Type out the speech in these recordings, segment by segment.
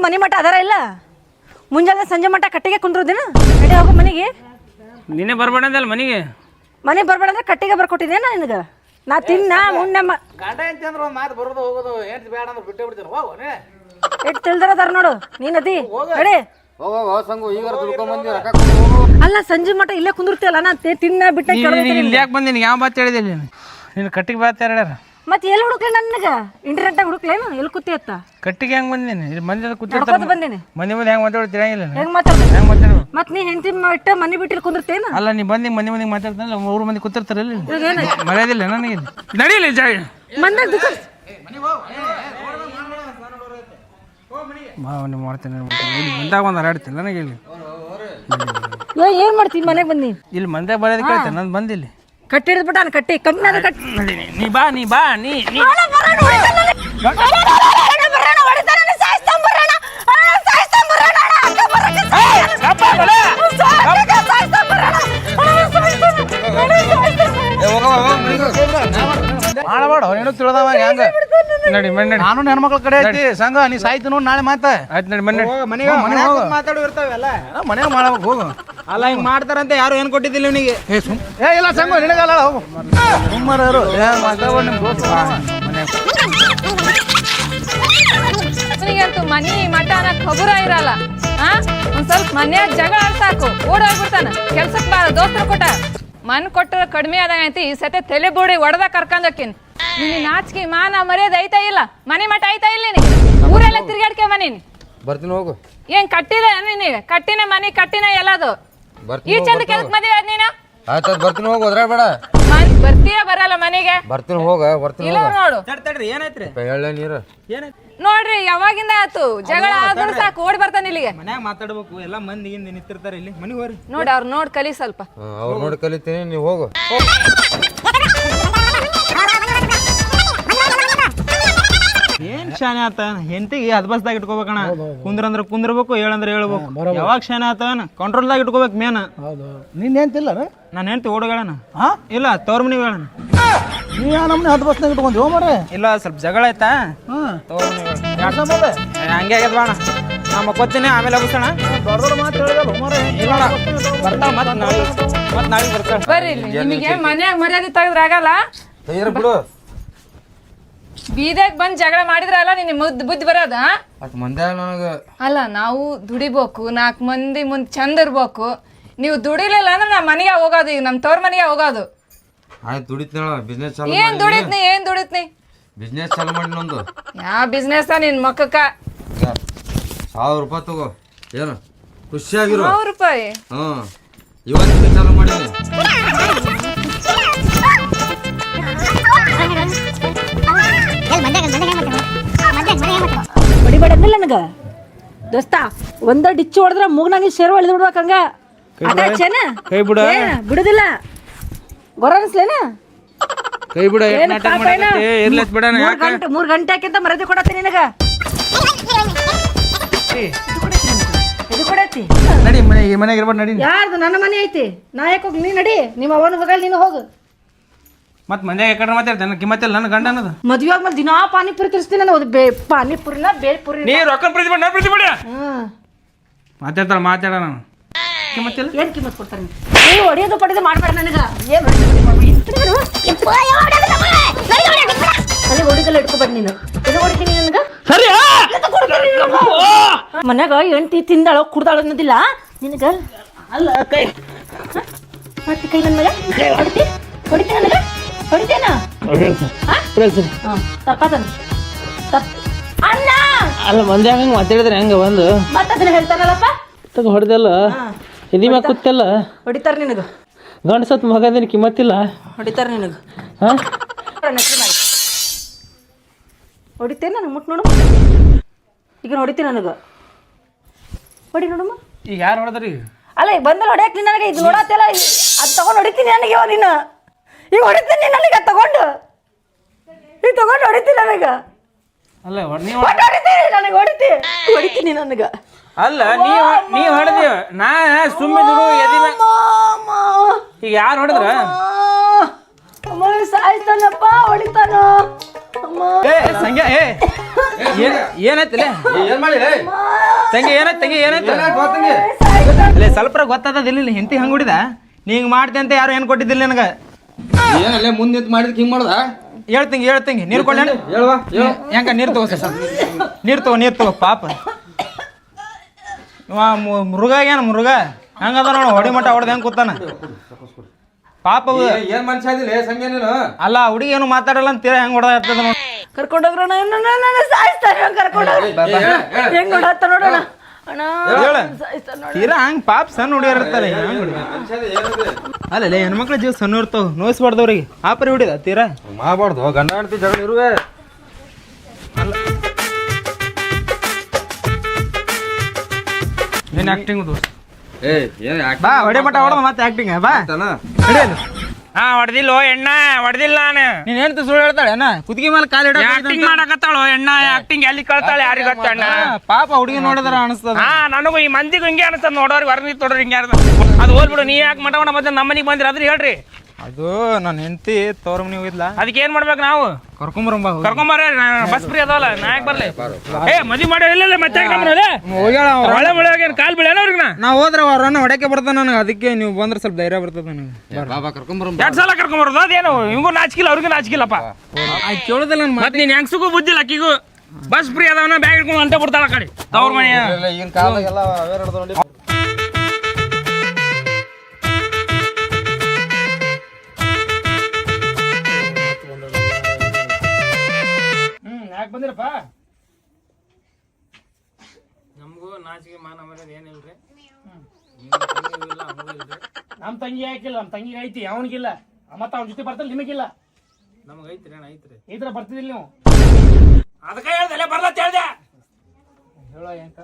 ಮನೆ ಮಠ ಅದರ ಇಲ್ಲ ಮುಂಜಾನೆ ಸಂಜೆ ಮಠ ಕಟ್ಟಿಗೆ ಕುಂದ್ರೋದೇನ ನಡಿ ಹೋಗು ಮನೆಗೆ ನಿನ್ನೆ ಬರ್ಬೇಡ ಅಂದಲ್ಲ ಮನೆಗೆ ಮನೆ ಬರ್ಬೇಡ ಅಂದ್ರೆ ಕಟ್ಟಿಗೆ ಬರ್ಕೊಟ್ಟಿದ್ದೇನ ನಿನಗೆ ನಾ ತಿನ್ನ ಮುನ್ನ ಗಂಡ ಎಂತ ಅಂದ್ರೆ ಒಂದು ಮಾತು ಬರೋದು ಹೋಗೋದು ಏನು ಬೇಡ ಅಂದ್ರೆ ಬಿಟ್ಟೇ ಬಿಡ್ತೀನಿ ಹೋಗು ನೀ ಎಷ್ಟು ತಿಳಿದಾರ ನೋಡು ನೀನದಿ ನಡಿ ಹೋಗೋ ಸಂಗು ಈಗ ದುಡ್ಕೊಂಬಂದಿ ರೊಕ್ಕ ಅಲ್ಲ ಸಂಜೆ ಮಠ ಇಲ್ಲೇ ಕುಂದಿರ್ತೀಯಲ್ಲ ನಾ ತಿನ್ನ ಬಿಟ್ಟ ಇಲ್ಲಿ ಯಾಕೆ ಬಂದೀನಿ ಯಾವ ಮಾತು ಹೇಳಿದೆ ನೀನು ಕಟ್ಟಿಗೆ ಬಾತ್ ಹೇಳ್ಯಾರ ಮತ್ತೆ ಎಲ್ಲಿ ಹುಡುಕ್ಲಿ ನನಗೆ ಇಂಟರ್ನೆಟ್ ಹುಡುಕ್ಲೇನು ಎಲ್ಲಿ ಕೂತಿ ಅತ್ತ ಕಟ್ಟಿಗೆ ಹೆಂಗೆ ಬಂದೀನಿ ಇಲ್ಲಿ ಮಂದಿ ನಡ್ಕೋತ ಬಂದೀನಿ ಮನೆ ಮುಂದೆ ಹೆಂಗೆ ಮಾತಾಡೋದು ತಿಳಿಯಂಗಿಲ್ಲ ಹೆಂಗ್ ಮಾತಾಡ ಹೆಂಗೆ ಮಾತಾಡೋದು ಮತ್ತೆ ನೀ ಹೆಂಡತಿ ಬಿಟ್ಟು ಮನೆ ಬಿಟ್ಟಿಲ್ಲಿ ಕುಂದಿರ್ತೇನ ಅಲ್ಲ ನೀ ಬಂದು ಮನೆ ಮಂದಿಗೆ ಮಾತಾಡ್ತಾನಲ್ಲ ಮೂರು ಮಂದಿ ಕೂತಿರ್ತಾರಲ್ಲ ಮರ್ಯಾದಿಲ್ಲ ನನಗೆ ನಡೀಲಿ ಜಾಗ ಮಂದಾಗ ದುಃಖ ಭಾವನೆ ಮಾಡ್ತೇನೆ ಇಲ್ಲಿ ಬಂದಾಗ ಒಂದು ಹರಾಡ್ತೀನಿ ನನಗೆ ಇಲ್ಲಿ ಏನ್ ಮಾಡ್ತೀನಿ ಮನೆಗೆ ಬಂದಿ ಇಲ್ಲಿ ಮಂದೆ ಬರೋದು ಕೇಳ್ತೇನೆ ನಾನು ಬಂದಿಲ್ಲ ಕಟ್ಟಿ ಹಿಡಿದ್ಬಿಟ್ಟಾನ ಕಟ್ಟಿ ಕಣ್ಣಿನಾಗ ಕಟ್ಟಿ ನೀ ಬಾ ನೀ ಬಾ ನೀ ಮಾಡಬೇಡ ನೀನು ತಿಳಿದವ ಹೆಂಗ ನಡಿ ಮನೆ ನಡಿ ನಾನು ಹೆಣ್ಮಕ್ಳ ಕಡೆ ಐತಿ ಸಂಘ ನೀ ಸಾಯ್ತು ನೋಡಿ ನಾಳೆ ಮಾತ ಆಯ್ತು ನಡಿ ಮನೆ ಮನೆಗೆ ಮಾತಾಡೋ ಇರ್ತಾವೆಲ್ಲ ಮನೆಗೆ ಮಾಡ್ಬೇಕು ಹೋಗು ಅಲ್ಲ ಹಿಂಗ್ ಮಾಡ್ತಾರಂತ ಯಾರು ಏನ್ ಕೊಟ್ಟಿದ್ದಿಲ್ಲ ಇವನಿಗೆ ಏ ಇಲ್ಲ ಸಂಘ ನಿನಗಲ್ಲ ಹೋಗು ಸುಮ್ಮರು ಮಾತಾಡೋ ನಿಮ್ ದೋಸ್ತ ಅಂತೂ ಮನಿ ಮಠ ಅನ್ನಕ್ ಖಬರ ಇರಲ್ಲ ಒಂದ್ ಸ್ವಲ್ಪ ಮನ್ಯಾಗ ಜಗಳ ಸಾಕು ಓಡೋಗ್ಬಿಡ್ತಾನ ಕೆಲ್ಸಕ್ ಬಾರ ದೋಸ್ತರ ಕೊಟ್ಟ ಮನ್ ಕೊಟ್ಟ ಕಡಿಮೆ ಆದಂಗ ಐತಿ ಈ ಸತೆ ತಲೆ ಬೋಡಿ ಒಡದ ಕರ್ಕೊಂಡೋಕಿನ್ ನಿನ್ನ ನಾಚಿಕೆ ಮಾನ ಮರ್ಯಾದೆ ಐತಾ ಇಲ್ಲ ಮನೆ ಮಠ ಐತಾ ಇಲ್ಲ ನೀ ಊರೆಲ್ಲ ತಿರ್ಗಾಡ್ಕೆ ಮನಿ ಬರ್ತೀನಿ ಹೋಗು ಏನ್ ಕಟ್ಟಿಲ್ಲ ನೀನೀಗ ಕಟ್ಟಿನ ಮನಿ ಕಟ್ಟಿನ ಎಲ್ಲದು ಈ ಚಂದ ಕೆಲ್ಸಕ್ ಮದ್ವೆ ಆದ್ ನೀನು ಆಯ್ತು ಬರ್ತೀನಿ ಹೋಗು ಅದ್ರ ಬೇಡ ಬರ್ತೀಯ ಬರಲ್ಲ ಮನೆಗೆ ಬರ್ತೀನಿ ಹೋಗ ಬರ್ತೀನಿ ಇಲ್ಲ ನೋಡು ತಡ್ರಿ ಏನಾಯ್ತ್ರಿ ಎಳ್ಳೆ ನೀರು ನೋಡ್ರಿ ಯಾವಾಗಿಂದ ಆತು ಜಗಳ ಆದ್ರೂ ಸಾಕು ಓಡಿ ಬರ್ತಾನೆ ಇಲ್ಲಿಗೆ ಮನ್ಯಾಗ ಮಾತಾಡ್ಬೇಕು ಎಲ್ಲ ಮಂದಿ ಹಿಂದೆ ನಿಂತಿರ್ತಾರೆ ಇಲ್ಲಿ ಮನೆಗೆ ಹೋಗ್ರಿ ನೋಡಿ ಅವ್ರು ನೋಡ್ ಕಲಿ ಸ್ವಲ್ಪ ಅವ್ರು ನೋಡಿ ಕಲಿತೀನಿ ನೀವು ಹೋಗು ಏನ್ ಶಾನೆ ಆತ ಹೆಂಡತಿಗೆ ಹದ್ಬಸ್ದಾಗ ಇಟ್ಕೋಬೇಕಣ್ಣ ಕುಂದ್ರಂದ್ರ ಕುಂದ್ರಬೇಕು ಹೇಳಂದ್ರೆ ಹೇಳ್ಬೇಕು ಯಾವಾಗ ಶಾನೆ ಆತವನ ಕಂಟ್ರೋಲ್ದಾಗ ಇಟ್ಕೋಬೇಕು ಮೇನ್ ನಿನ್ನ ಹೆಂತಿಲ್ಲ ನಾನು ಹೆಂಡತಿ ಓಡಗಳಣ ಇಲ್ಲ ತವ್ರ ಮನಿಗೆ ಹೇಳಣ ನೀ ಯಾವ ನಮ್ಮನೆ ಹತ್ತು ಬಸ್ನಾಗ ಇಟ್ಕೊಂಡಿ ಹೋ ಮಾರೆ ಇಲ್ಲ ಸ್ವಲ್ಪ ಜಗಳ ಆಯ್ತಾ ತವ್ರ ಮನಿಗೆ ಹಂಗೆ ಆಗ್ಯದ ಬಾಣ ನಾ ಮಕ್ಕೋತೀನಿ ಆಮೇಲೆ ಹೋಗಿಸೋಣ ದೊಡ್ಡ ದೊಡ್ಡ ಮಾತು ಹೇಳಿದಲ್ಲ ಮಾರೆ ಇಲ್ಲ ಬರ್ತಾವ ಮತ್ತೆ ನಾಳೆ ಬರ್ತಾಳ ಬರ್ರಿ ಇಲ್ಲಿ ನಿಮಗೆ ಮನ್ಯಾಗ ಮರ್ಯಾದೆ ತೆಗೆದ್ರ ಆಗಲ್ಲ ತಯ್ಯರ ಬಿಡು ಬೀದಾಗ ಬಂದ್ ಜಗಳ ಮಾಡಿದ್ರಲ್ಲ ನಿನ್ ಬುದ್ಧಿ ಬರೋದ ಅಟ್ ಮಂದ್ಯ ನನಗೆ ಅಲ್ಲ ನಾವು ದುಡಿಬೇಕು 4 ಮಂದಿ ಮುಂದ್ ಚಂದ ಇರ್ಬೇಕು ನೀವು ದುಡಿಲಿಲ್ಲ ಅಂದ್ರೆ ನಾ ಮನೆಗೆ ಹೋಗೋದು ಈಗ ನಮ್ ತವ್ರ ಮನೆಗೆ ಹೋಗೋದು ಆಯ್ತು ದುಡಿತೀನ ಬಿಸ್ನೆಸ್ ಚಾಲು ಏನ್ ದುಡಿತ್ನಿ ಬಿಸ್ನೆಸ್ ಚಾಲು ಮಾಡಿ ನಂದು ಯಾವ ಬಿಸ್ನೆಸ್ ನಿನ್ ಮಕ್ಕಕ್ಕ 1000 ರೂಪಾಯಿ ತಗೋ ಏನು ಖುಷಿಯಾಗಿರು 100 ರೂಪಾಯಿ ಇವತ್ತಿಂದ ಚಾಲು ಮಾಡಿ ಹೊಡಿಬೇಡ ನನಗ ದೋಸ್ತ ಒಂದ ಡಿಚ್ಚು ಹೊಡೆದ್ರ ಮೂಗ್ನಾಗಿ ಶೇರ್ ಹೊಡೆದು ಬಿಡ್ಬೇಕಂಗ ಕೈ ಬಿಡ ಬಿಡುದಿಲ್ಲ ಗೊರನ್ಸ್ಲೇನ ಕೈ ಬಿಡ ಇರ್ಲತ್ ಬಿಡ 3 ಗಂಟೆ ಹಾಕಿಂತ ಮರದಿ ಕೊಡತ್ತೆ ನಿನಗ ಇದು ಕೊಡತ್ತಿ ನಡಿ ಮನೆಗೆ ಇರ್ಬೇಡ ನಡಿ ಯಾರ್ದು ನನ್ನ ಮನೆ ಐತಿ ನಾ ಯಾಕೆ ಹೋಗಿ ನೀ ನಡಿ ನಿಮ್ಮ ಅವನ ಹೋಗಲ್ ನೀನು ಹೋಗು ಮತ್ತೆ ಮನ್ಯಾಗ ಯಾಕಡೆ ಮಾತಾಡ್ತಾನೆ ಕಿಮ್ಮತ್ತಿಲ್ಲ ನನ್ನ ಗಂಡ ಅನ್ನೋದು ಮದ್ವೆ ಆದ್ಮೇಲೆ ದಿನಾ ಪಾನಿಪುರಿ ತಿರ್ಸ್ತೀನಿ ನಾನು ಪಾನಿಪುರಿನ ಬೇಲ್ಪುರಿ ನೀ ರೊಕ್ಕ ಪ್ರತಿಬಿಡ ನಾ ಪ್ರತಿಬಿಡ ಮಾತಾಡ್ತಾಳ ಮಾತಾಡ ನಾನು ಕಿಮ್ಮತ್ತಿಲ್ಲ ಏನ್ ಕಿಮ್ಮತ್ ಕೊಡ್ತಾರೆ ನೀವು ಹೊಡಿಯೋದು ಪಡೆದು ಮಾಡ್ಬೇಡ ನನಗ ಏನ್ ನನಗೆ ಹೊಡಿದಲ್ಲ ಇಟ್ಕೋಬೇಡ ನೀನು ಇದು ಹೊಡಿತೀನಿ ನನಗ ಮನ್ಯಾಗ ಹೆಂಡತಿ ತಿಂದಾಳೋ ಕುಡ್ದಾಳೋ ಅನ್ನೋದಿಲ್ಲ ನಿನಗ ಅಲ್ಲ ಕೈ ಮತ್ತೆ ಕೈ ನನ್ನ ಮಗ ಹೊಡಿತಿ ನನಗ ಹೊಡಿತೇನ ತಪ್ಪತನ ಅಲ್ಲ ಅಲ್ಲ ಮಂದಿ ಹಂಗ ಮಾತಾಡಿದ್ರೆ ಹೆಂಗ ಒಂದು ಮತ್ತೆ ಅದನ್ನ ಹೇಳ್ತಾರಲ್ಲಪ್ಪ ಹೊಡೆದಲ್ಲ ಇದಿ ಮ್ಯಾಗ ಕೂತಲ್ಲ ಹೊಡಿತಾರ ನಿನಗ ಗಂಡಸತ್ ಮಗದಿನ ಕಿಮ್ಮತ್ತಿಲ್ಲ ಹೊಡಿತಾರ ನಿನಗ ಹೊಡಿತೇನೆ ನನಗೆ ಮುಟ್ಟು ನೋಡು ಈಗ ಹೊಡಿತೀನಿ ನನಗ ಹೊಡಿ ನೋಡಮ್ಮ ಈಗ ಯಾರು ಹೊಡೆದ್ರಿ ಅಲ್ಲ ಈಗ ಬಂದಲ್ಲಿ ಹೊಡ್ಯಾಕ ನೀನು ನನಗೆ ಇದು ನೋಡತ್ತಲ್ಲ ಅದು ತಗೊಂಡು ಹೊಡಿತೀನಿ ನನಗೆ ಇವ ನೀನು ಈಗ ಹೊಡಿತೀನಿ ನನಗೆ ಅದು ತಗೊಂಡು ಈಗ ತಗೊಂಡು ಹೊಡಿತೀನಿ ನನಗೆ ಅಲ್ಲ ಹೊಡಿತೀನಿ ನನಗೆ ಹೊಡಿತೀನಿ ನನಗೆ ಅಲ್ಲ ನೀ ಹೊಡೆದಿವ ನಾ ಸುಮ್ಮನೆ ಈಗ ಯಾರು ಹೊಡೆದ್ರ ಸಾಯ್ತಾನಪ್ಪ ಹೊಡಿತಾನ ಅಮ್ಮ ಏ ಸಂಗ್ಯಾ ಏ ಏನಾಯ್ತಲ್ಲ ಏನ್ ಮಾಡಿ ತಂಗಿ ಏನಾಯ್ತು ತಂಗಿ ಏನಾಯ್ತು ಅಲ್ಲೇ ಸ್ವಲ್ಪ ಗೊತ್ತಾದದಿಲ್ಲ ಹೆಂಡತಿ ಹಂಗೆ ಹೊಡಿದ ನೀ ಹಿಂಗೆ ಮಾಡ್ತೆ ಅಂತ ಯಾರು ಏನು ಕೊಟ್ಟಿದ್ದಿಲ್ಲ ನನಗೆ ಏನಲ್ಲೇ ಮುಂದೆ ನಿಂತು ಮಾಡಿದಕ್ಕೆ ಹಿಂಗೆ ಮಾಡ್ದ ಹೇಳ್ತಂಗಿ ನೀರು ಕೊಳ್ಳ ಹೇಳುವ ಹೆಂಗ ನೀರು ತಗೋ ಸರ್ ನೀರು ತಗೋ ಪಾಪ ಇವ ಮೃಗ ಏನು ಮೃಗ ಹಂಗದ ನೋಡು ಹೊಡಿ ಮಟ್ಟ ಹೊಡೆದ ಹೆಂಗೆ ಕೂತಾನ ಪಾಪ ಏನ್ ಮನುಷ್ಯ ಅದಿಲ್ಲ ಸಂಜೆ ನೀನು ಅಲ್ಲ ಹುಡುಗಿ ಏನು ಮಾತಾಡಲ್ಲ ಅಂತೀರ ಹೆಂಗೆ ಹೊಡೆದ ಇರ್ತದ ನೋಡಿ ಕರ್ಕೊಂಡೋಗ್ರ ಸಾಯಿಸ್ತಾರೆ ಹೆಂಗ್ ನೋಡತ್ತ ನೋಡೋಣ ಅಣ್ಣ ಸಾಯಿಸ್ತಾರ ನೋಡ ತೀರಾ ಹಂಗೆ ಪಾಪ ಸಣ್ಣ ಹುಡುಗಿಯರ್ ಇರ್ತಾರೆ ಅಲ್ಲಲ್ಲ ಹೆಣ್ಮಕ್ಳ ಜೀವ ಸಣ್ಣ ಇರ್ತಾವ ನೋಯಿಸ್ಬಾರ್ದವ್ರಿಗೆ ಆಪರಿ ಹೊಡಿದ ತೀರಾ ಮಾಡಬಾರ್ದು ಗಂಡ ಹೆಂಡತಿ ಜಗಳ ಇರುವೆ ಏನು ಆ್ಯಕ್ಟಿಂಗ್ ದೋಸ್ತ ಏ ಏನ್ ಬಾ ಹೊಡೆ ಮಟ್ಟ ಹೊಡೆದ ಮತ್ತೆ ಆಕ್ಟಿಂಗ್ ಬಾ ಹಿಡಿಯಲ್ಲ ಹಾ ಹೊಡೆದಿಲ್ಲ ಎಣ್ಣ ಹೊಡೆದಿಲ್ಲ ನಾನು ನೀನ್ ಹೇಳ್ತ ಸುಳ್ಳು ಹೇಳ್ತಾಳೆ ಅಣ್ಣ ಕುತ್ತಿಗೆ ಮೇಲೆ ಕಾಲು ಆಕ್ಟಿಂಗ್ ಮಾಡಕತ್ತಾಳು ಎಣ್ಣ ಆಕ್ಟಿಂಗ್ ಎಲ್ಲಿ ಕಳ್ತಾಳೆ ಯಾರಿಗೆ ಗೊತ್ತ ಅಣ್ಣ ಪಾಪ ಹುಡುಗಿ ನೋಡಿದ್ರ ಅನಿಸ್ತದ ಹಾ ನನಗೂ ಈ ಮಂದಿಗೂ ಹಿಂಗೆ ಅನಿಸ್ತದ ನೋಡೋರು ಹೊರಗೆ ತೊಡ್ರಿ ಹಿಂಗೆ ಅದು ಹೋಗ್ಬಿಡು ನೀ ಯಾಕೆ ಮಠ ಮತ್ತೆ ನಮ್ಮ ಮನೆಗೆ ಬಂದ್ರಿ ಅದ್ರ ಹೇಳ್ರಿ ಅದು ನನ್ನ ಹೆಂಡತಿ ತೋರ್ ಮನೆ ಹೋಗಿದ್ಲ ಅದಕ್ಕೆ ಏನ್ ಮಾಡ್ಬೇಕು ನಾವು ಕರ್ಕೊಂಬರಂಬ ಕರ್ಕೊಂಬರ್ರಿ ಬಸ್ ಫ್ರೀ ಅದವಲ್ಲ ನಾ ಯಾಕೆ ಬರ್ಲಿ ಏ ಮದುವೆ ಮಾಡೋ ಇಲ್ಲ ಮತ್ತೆ ಹೋಗ್ಯಾಳ ಒಳ್ಳೆ ಒಳಗೆ ಕಾಲ್ ಬೀಳೇನ ಅವ್ರಿಗೆ ನಾ ಹೋದ್ರ ಅವ್ರನ್ನ ಹೊಡಕ್ಕೆ ಬರ್ತಾನ ನನಗೆ ಅದಕ್ಕೆ ನೀವು ಬಂದ್ರೆ ಸ್ವಲ್ಪ ಧೈರ್ಯ ಬರ್ತದ ನನಗೆ ಬಾಬಾ ಕರ್ಕೊಂಬರ 2 ಸಲ ಕರ್ಕೊಂಬರೋದು ಅದೇನು ಹಿಂಗೂ ನಾಚಿಕಿಲ್ಲ ಅವ್ರಿಗೂ ನಾಚಿಕಿಲ್ಲಪ್ಪ ಕೇಳೋದಿಲ್ಲ ನನ್ನ ಮತ್ತೆ ನೀನ್ ಹೆಂಗ್ಸಿಗೂ ಬುದ್ಧಿಲ್ಲ ಅಕ್ಕಿಗೂ ಬಸ್ ಫ್ರೀ ಅದವನ ಬ್ಯಾಗ್ ಹಿಡ್ಕೊಂಡು ಅಂತ ಬಿಡ್ತಾಳ ಆ ಕಡೆ ತವ್ರ ಮನೆ ಈಗಿನ ಕಾಲದಾಗೆಲ್ಲ ಅವೇ ನಡೆದ ನೋಡಿ ಯಾಕೆ ಬಂದಿರಪ್ಪ ನಮಗೂ ನಾಚಿಕೆ ಮಾನ ಮರ್ಯಾದೆ ಏನಿಲ್ರಿ ನಮ್ಮ ತಂಗಿ ಯಾಕಿಲ್ಲ ನಮ್ಮ ತಂಗಿಗೆ ಐತಿ ಅವನಿಗಿಲ್ಲ ಮತ್ತ ಅವನ ಜೊತೆ ಬರ್ತಲ್ಲ ನಿಮಗಿಲ್ಲ ನಮಗೆ ಐತ್ರಿ ಅಣ್ಣ ಐತ್ರಿ ಈ ಥರ ಬರ್ತಿದಿಲ್ಲ ನೀವು ಅದಕ್ಕೆ ಹೇಳ್ದಲ್ಲ ಬರ್ಲತ್ತ ಹೇಳ್ದೆ ಹೇಳೋ ಏನಕ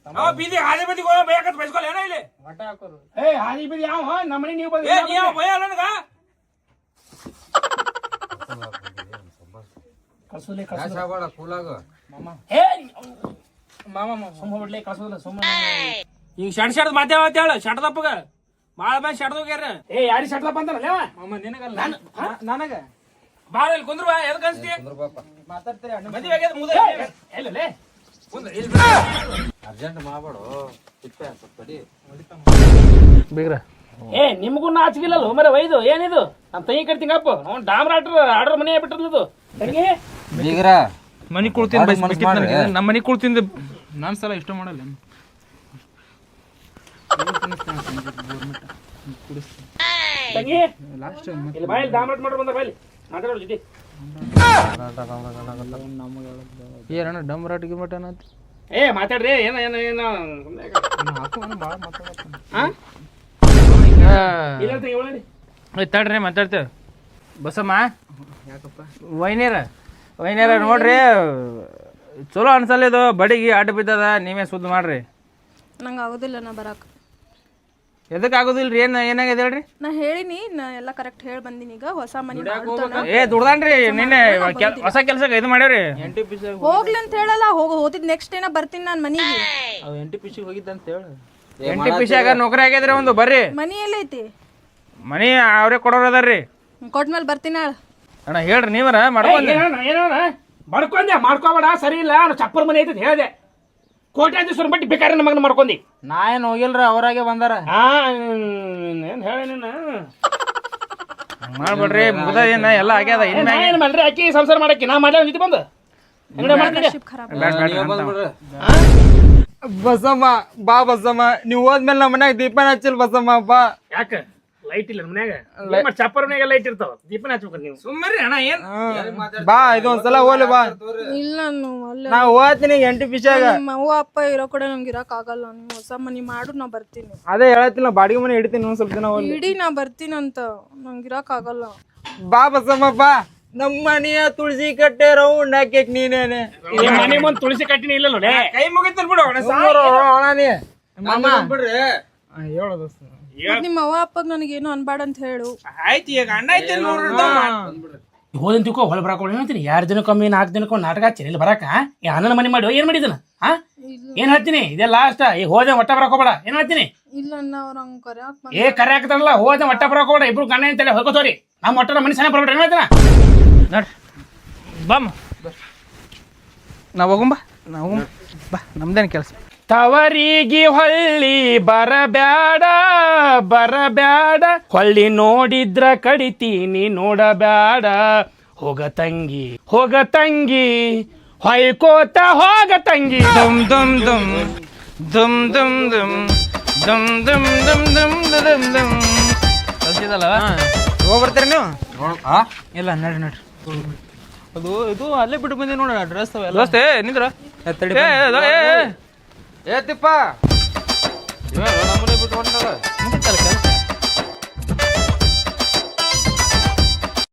ನಾವು ಬೀದಿ ಹಾದಿ ಬದಿಗೆ ಹೋಗಿ ಬೇಕಂತ ಬೈಸ್ಕೊಲ್ಲ ಏನೋ ಇಲ್ಲಿ ಮಠ ಹಾಕೋರು ಏ ಹಾದಿ ಬೀದಿ ಯಾವ ನಮ್ಮ ಮನೆ ನೀವು ಬಂದ ನೀವು ಭಯ ನನಗ ಕಳ್ಸೋಲೆ ಕಳ್ಸಬೇಡ ಕೂಲಾಗ ಮಾಮ ಏ ಮಾಮ ಸುಮ್ಮ ಬಿಡ್ಲಿ ಕಳ್ಸೋಲ್ಲ ಸುಮ್ಮನೆ ಈಗ ಶಡ್ ಮಾತೇವತ್ತ ಹೇಳ ಶಟ್ದಪ್ಪಗ ಭಾಳ ಮಂದಿ ಶಟ್ದೋಗ್ಯಾರ ಏ ಯಾರಿ ಶಟ್ದಪ್ಪ ಅಂತಾರಲ್ಲ ಮಾಮ ನಿನಗಲ್ಲ ನನಗ ಭಾಳ ಇಲ್ಲಿ ಕುಂದ್ರು ಎದಕ್ಕೆ ಅನ್ಸ್ತಿ ಮಾತಾಡ್ತೀರಿ ಮದುವೆ ಆಗ್ಯದ ಮುದ ಎಲ್ಲೇ ಅರ್ಜೆಂಟ್ ಮಾಡಬೇಡ ತಿಪ್ಪೆ ಸ್ವಲ್ಪ ತಡಿ ಬೇಗ್ರ ಏ ನಿಮಗೂ ನಾಚಿಗಿಲ್ಲಲ್ಲ ಮರ ಒಯ್ದು ಏನಿದು ನಮ್ಮ ತಂಗಿ ಕಟ್ತಿಂಗಪ್ಪ ಅವ್ನು ಡಾಮ್ರ ಆರ್ಡರ್ ಮನೆ ಬಿಟ್ಟಿರ್ಲದು ತಂಗಿ ಬೀಗ್ರ ಮನೆ ಕುಳ್ತಿಂದ ನಮ್ಮ ಮನೆ ಕುಳ್ತಿಂದ ನಾನು ಸಲ ಇಷ್ಟ ಮಾಡಲ್ಲ ತಂಗಿ ಇಲ್ಲಿ ಬಾಯಲ್ಲಿ ಡಾಮ್ರಾಟ್ ಮಾಡ್ರು ಬಂದ ಬಾಯಲ್ಲಿ ಮಾತಾಡೋ ಜೊತೆ ಏನಣ್ಣ ಡಮ್ರಾಟ್ ಗಿಮ್ರಾಟ್ ಅನ್ನತ್ ಏ ಮಾತಾಡ್ರಿ ಏನ ಏನ ಏನ ತಡ್ರಿ ಮಾತಾಡ್ತೇವೆ ಬಸಮ್ಮ ಯಾಕಪ್ಪ ವೈನ್ಯಾರ ನೋಡ್ರಿ ಚಲೋ ಅನ್ಸಲ್ಲ ಇದು ಬಡಿಗೆ ಅಡ್ಡ ಬಿದ್ದದ ನೀವೇ ಸುದ್ದಿ ಮಾಡ್ರಿ ನಂಗೆ ಆಗೋದಿಲ್ಲ ನಾ ಬರಾಕ ಎದಕ್ಕೆ ಆಗೋದಿಲ್ರಿ ಏನಾಗಿದೆ ಹೇಳ್ರಿ ನಾ ಹೇಳಿನಿ ನಾ ಎಲ್ಲ ಕರೆಕ್ಟ್ ಹೇಳಿ ಬಂದಿನಿ ಈಗ ಹೊಸ ಮನೆ ಏ ದುಡ್ದಾನ್ರಿ ನಿನ್ನೆ ಹೊಸ ಕೆಲ್ಸಕ್ಕೆ ಇದು ಮಾಡ್ಯಾವ್ರಿ ಹೋಗ್ಲಿ ಅಂತ ಹೇಳಲ್ಲ ಹೋದಿದ್ ನೆಕ್ಸ್ಟ್ ಏನ ಬರ್ತೀನಿ ನಾನು ಮನಿಗೆ ಅವ್ NTPC ಹೋಗಿದ್ದ ಅಂತ ಹೇಳು NTPC ನೌಕರಿ ಆಗ್ಯದ್ರಿ ಒಂದು ಬರ್ರಿ ಮನಿ ಎಲ್ಲೈತಿ ಮನಿ ಅವ್ರೇ ಕೊಡೋರು ಅದಾರ್ರಿ ಕೊಟ್ಮೇಲೆ ಬರ್ತೀನಿ ನಾಳೆ ಅಣ್ಣ ಹೇಳ್ರಿ ನೀವರ ಮಾಡ್ಕೊಂಡೆ ಮಾಡ್ಕೋಬೇಡ ಸರಿ ಇಲ್ಲ ಚಪ್ಪರ್ ಮನೆ ಐತಿ ಹೇಳಿದೆ ಕೋಟ್ಯಾಧೀಶ್ವರ ಬಟ್ಟಿ ಬೇಕಾದ್ರೆ ನಮಗ್ ಮಾಡ್ಕೊಂಡಿ ನಾ ಏನು ಹೋಗಿಲ್ರಿ ಅವರಾಗೆ ಬಂದಾರ ಏನ್ ಹೇಳ ಮಾಡ್ಬೇಡ್ರಿ ಮುಗ್ದ ಏನ ಎಲ್ಲ ಆಗ್ಯದ ಏನ್ ಮಾಡ್ರಿ ಅಕ್ಕಿ ಸಂಸಾರ ಮಾಡಕ್ಕಿ ನಾ ಮಾಡ್ಲ ಜೊತೆ ಬಂದು ಬಸಮ್ಮ ಬಾ ಬಸಮ್ಮ ನೀವು ಹೋದ್ಮೇಲೆ ನಮ್ಮ ಮನ್ಯಾಗ ದೀಪನ ಹಚ್ಚಿಲ್ ಬಸಮ್ಮ ಬಾ ಯಾಕ ಲೈಟ್ ಇಲ್ಲ ಮನ್ಯಾಗ ಚಪ್ಪರ್ ಮನ್ಯಾಗ ಲೈಟ್ ಇರ್ತಾವ ದೀಪನ ಹಚ್ಬೇಕು ನೀವು ಸುಮ್ಮನೆ ಅಣ್ಣ ಏನ್ ಬಾ ಇದೊಂದ್ಸಲ ಹೋಗ್ಲಿ ಬಾ ಇಲ್ಲ ಅಲ್ಲೇ ನಾ ಹೋಗ್ತೀನಿ NTPC ಆಗ ನಮ್ಮ ಅವ್ವ ಅಪ್ಪ ಇರೋ ಕಡೆ ನಂಗೆ ಇರಕ್ ಆಗಲ್ಲ ನೀವು ಹೊಸ ಮನಿ ಮಾಡು ನಾ ಬರ್ತೀನಿ ಅದೇ ಹೇಳತ್ತಿಲ್ಲ ಬಾಡಿಗೆ ಮನೆ ಹಿಡಿತೀನಿ ಒಂದ್ ಸ್ವಲ್ಪ ದಿನ ಹೋಗ್ಲಿ ಇಡೀ ನಾ ಬರ್ತೀನಂತ ನಂಗೆ ಇರಕ್ ಆಗಲ್ಲ ಬಾ ಬಸಮ್ಮ ಬಾ ನಮ್ಮ ಮನೆಯ ತುಳಸಿ ಕಟ್ಟೆ ರೌಂಡ್ ಹಾಕ್ಯಕ್ ನೀನೇನೆ ಮನೆ ಮುಂದ್ ತುಳಸಿ ಕಟ್ಟಿನ ಇಲ್ಲ ನೋಡಿ ಕೈ ಮುಗಿತಲ್ ಬಿಡು ಮಾಮ ಬಿಡ್ರಿ ಹೇಳು ದೋಸ್ತ ನಿಮ್ಮ ಅವ್ವ ಅಪ್ಪಗ್ ನನಗೇನು ಅನ್ಬೇಡ ಅಂತ ಹೇಳು ಆಯ್ತು ಈಗ ಅಣ್ಣ ಐತಿ ಹೋದಂತಿಕೋ ಹೊಳ ಬರಾಕೊಳ್ಳಿ ಹೇಳ್ತೀನಿ 2 ದಿನಕ್ಕೊಮ್ಮೆ 4 ದಿನಕ್ಕೊಮ್ಮೆ ನಾಟಕ ಹಚ್ಚಿನಿ ಇಲ್ಲಿ ಬರಾಕ ಅಣ್ಣನ ಮನೆ ಮಾಡಿ ಏನ್ ಮಾಡಿದನ ಹಾ ಏನ್ ಹೇಳ್ತೀನಿ ಇದೇ ಲಾಸ್ಟ್ ಈಗ ಹೋದೆ ಒಟ್ಟ ಬರಾಕೋಬೇಡ ಏನ್ ಹೇಳ್ತೀನಿ ಇಲ್ಲ ಅಣ್ಣ ಅವ್ರ ಹಂಗ ಕರ್ಯಾಕ್ ಏ ಕರೆ ಹಾಕ್ತಾರಲ್ಲ ಹೋದೆ ಒಟ್ಟ ಬರಾಕೋಬೇಡ ಇಬ್ರು ಗಣ್ಣ ಅಂತೇಳಿ ಹೋಗೋತೋರಿ ನಮ್ಮ ಒಟ್ಟರ ಮನೆ ಸಣ್ಣ ಬರ್ಬೇಡ್ರಿ ಏನ್ ಹೇಳ್ತಾನ ನೋಡ್ರಿ ಬಾಮ್ಮ ನಾವು ಹೋಗುಂಬ ನಾವು ಬಾ ನಮ್ದೇನು ಕೆಲಸ ತವರಿಗೆ ಹೊಳ್ಳಿ ಬರಬ್ಯಾಡ ಬರಬ್ಯಾಡ ಹೊಳ್ಳಿ ನೋಡಿದ್ರ ಕಡಿತೀನಿ ನೋಡಬ್ಯಾಡ ಹೋಗ ತಂಗಿ ಹೊಯ್ಕೋತ ಹೋಗ ತಂಗಿ ದುಮ್ ದುಮ್ ದುಮ್ ದುಮ್ ದುಮ್ ದುಮ್ ದುಮ್ ದುಮ್ ದುಮ್ ದುಮ್ ದುಮ್ ದುಮ್ ಕಲ್ಸಿದಲ್ಲ ಹೋಗ್ಬರ್ತೀರಿ ನೀವು ಇಲ್ಲ ನಡ್ರಿ ಅದು ಇದು ಅಲ್ಲೇ ಬಿಟ್ಟು ಬಂದಿ ನೋಡ ಡ್ರೆಸ್ ನಿಂದ್ರ ಏ ತಿಪ್ಪ